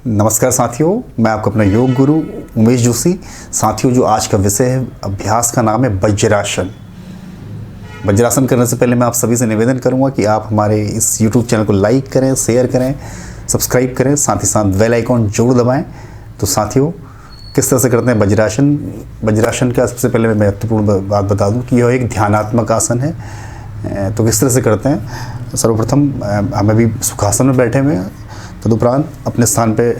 नमस्कार साथियों, मैं आपका अपना योग गुरु उमेश जोशी। साथियों, जो आज का विषय है अभ्यास का नाम है वज्रासन। वज्रासन करने से पहले मैं आप सभी से निवेदन करूंगा कि आप हमारे इस YouTube चैनल को लाइक करें, शेयर करें, सब्सक्राइब करें, साथ ही साथ बेल आइकॉन जरूर दबाएं। तो साथियों, किस तरह से करते हैं वज्रासन। वज्रासन का सबसे पहले मैं महत्वपूर्ण बात बता दूं कि यह एक ध्यानात्मक आसन है। तो किस तरह से करते हैं, सर्वप्रथम हमें भी सुखासन में बैठे हुए हैं। तदुपरांत अपने स्थान पे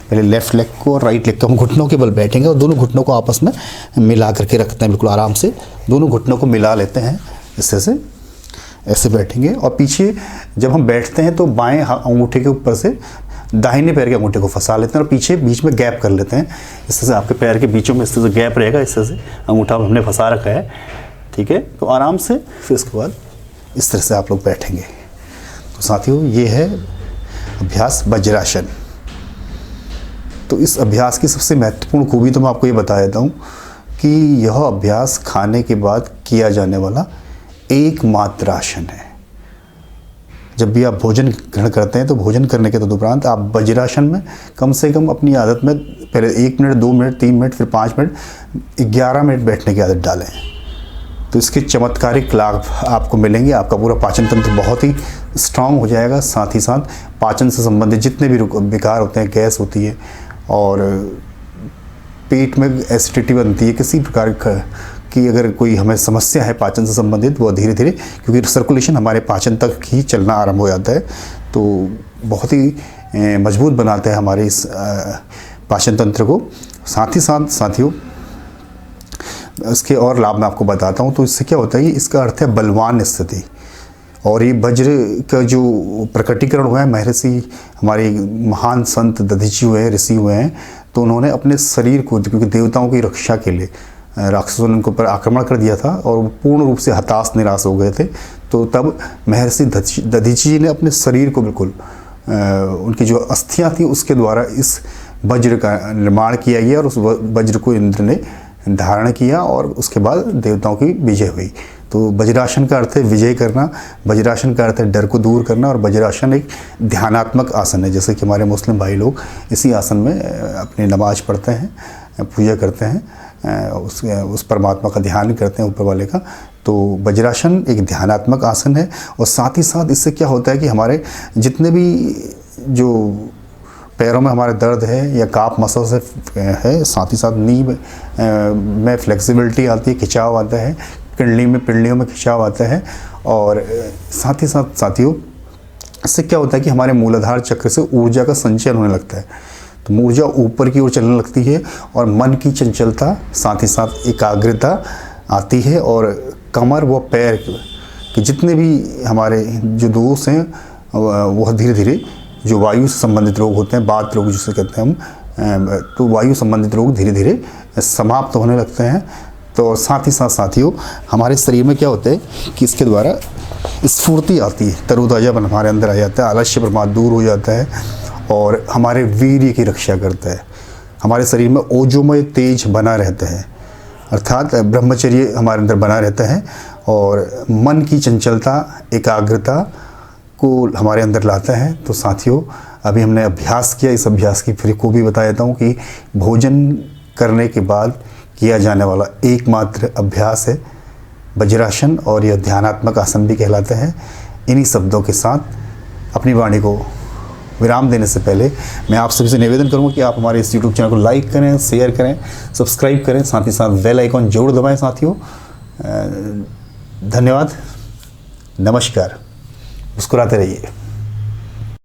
पहले लेफ्ट लेग को और राइट लेग को हम घुटनों के बल बैठेंगे और दोनों घुटनों को आपस में मिला करके रखते हैं। बिल्कुल आराम से दोनों घुटनों को मिला लेते हैं। इस तरह से ऐसे बैठेंगे और पीछे जब हम बैठते हैं तो बाएं अंगूठे के ऊपर से दाहिने पैर के अंगूठे को फंसा लेते हैं और पीछे बीच में गैप कर लेते हैं। इस तरह से आपके पैर के बीचों में इस तरह से गैप रहेगा। इस तरह से अंगूठा हमने फंसा रखा है, ठीक है। तो आराम से फिर उसके बाद इस तरह से आप लोग बैठेंगे। तो साथियों, ये है अभ्यास वज्रासन। तो इस अभ्यास की सबसे महत्वपूर्ण खूबी तो मैं आपको ये बता देता हूँ कि यह अभ्यास खाने के बाद किया जाने वाला एकमात्र आसन है। जब भी आप भोजन ग्रहण करते हैं तो भोजन करने के तदुपरांत आप वज्रासन में कम से कम अपनी आदत में पहले 1 मिनट, 2 मिनट, 3 मिनट, फिर 5 मिनट, 11 मिनट बैठने की आदत डालें। तो इसके चमत्कारिक लाभ आपको मिलेंगे। आपका पूरा पाचन तंत्र बहुत ही स्ट्रांग हो जाएगा। साथ ही साथ पाचन से संबंधित जितने भी विकार होते हैं, गैस होती है और पेट में एसिडिटी बनती है, किसी प्रकार की अगर कोई हमें समस्या है पाचन से संबंधित, वो धीरे धीरे, क्योंकि सर्कुलेशन हमारे पाचन तक ही चलना आरंभ हो जाता है, तो बहुत ही मजबूत बनाते हैं हमारे इस पाचन तंत्र को। साथ ही साथ साथियों, इसके और लाभ मैं आपको बताता हूँ। तो इससे क्या होता है कि इसका अर्थ है बलवान स्थिति। और ये वज्र का जो प्रकटीकरण हुआ है, महर्षि हमारे महान संत दधीची हुए हैं, ऋषि हुए हैं, तो उन्होंने अपने शरीर को, क्योंकि देवताओं की रक्षा के लिए राक्षसों ने उनके ऊपर आक्रमण कर दिया था और वो पूर्ण रूप से हताश निराश हो गए थे। तो तब महर्षि दधीची जी ने अपने शरीर को बिल्कुल उनकी जो अस्थियाँ थी उसके द्वारा इस वज्र का निर्माण किया गया और उस वज्र को इंद्र ने धारण किया और उसके बाद देवताओं की विजय हुई। तो वज्रासन का अर्थ है विजय करना, वज्रासन का अर्थ है डर को दूर करना, और वज्रासन एक ध्यानात्मक आसन है। जैसे कि हमारे मुस्लिम भाई लोग इसी आसन में अपनी नमाज पढ़ते हैं, पूजा करते हैं, उस परमात्मा का ध्यान करते हैं, ऊपर वाले का। तो वज्रासन एक ध्यानात्मक आसन है। और साथ ही साथ इससे क्या होता है कि हमारे जितने भी जो पैरों में हमारे दर्द है या काफ मसल से है, साथ ही साथ नी में फ्लेक्सिबिलिटी आती है, खिंचाव आता है, पिंडलियों में खिंचाव आता है। और साथ ही साथ साथियों, इससे क्या होता है कि हमारे मूलाधार चक्र से ऊर्जा का संचयन होने लगता है। तो ऊर्जा ऊपर की ओर चलने लगती है और मन की चंचलता, साथ ही साथ एकाग्रता आती है। और कमर व पैर के जितने भी हमारे जो दोष हैं वह धीरे धीरे, जो वायु से संबंधित रोग होते हैं, बात रोग जिसे कहते हैं हम, तो वायु संबंधित रोग धीरे धीरे समाप्त होने लगते हैं। तो साथ ही साथ साथियों, हमारे शरीर में क्या होता है कि इसके द्वारा स्फूर्ति आती है, तरोताजापन हमारे अंदर आ जाता है, आलस्य प्रमाद दूर हो जाता है और हमारे वीर्य की रक्षा करता है। हमारे शरीर में ओजोमय तेज बना रहता है, अर्थात ब्रह्मचर्य हमारे अंदर बना रहता है और मन की चंचलता, एकाग्रता को हमारे अंदर लाता है। तो साथियों, अभी हमने अभ्यास किया, इस अभ्यास की फिर को भी बता देता हूँ कि भोजन करने के बाद किया जाने वाला एकमात्र अभ्यास है वज्रासन, और यह ध्यानात्मक आसन भी कहलाता है। इन्हीं शब्दों के साथ अपनी वाणी को विराम देने से पहले मैं आप सभी से निवेदन करूंगा कि आप हमारे इस YouTube चैनल को लाइक करें, शेयर करें, सब्सक्राइब करें, साथ ही साथ बेल आइकॉन जरूर दबाएं। साथियों, धन्यवाद, नमस्कार, मुस्कुराते रहिए।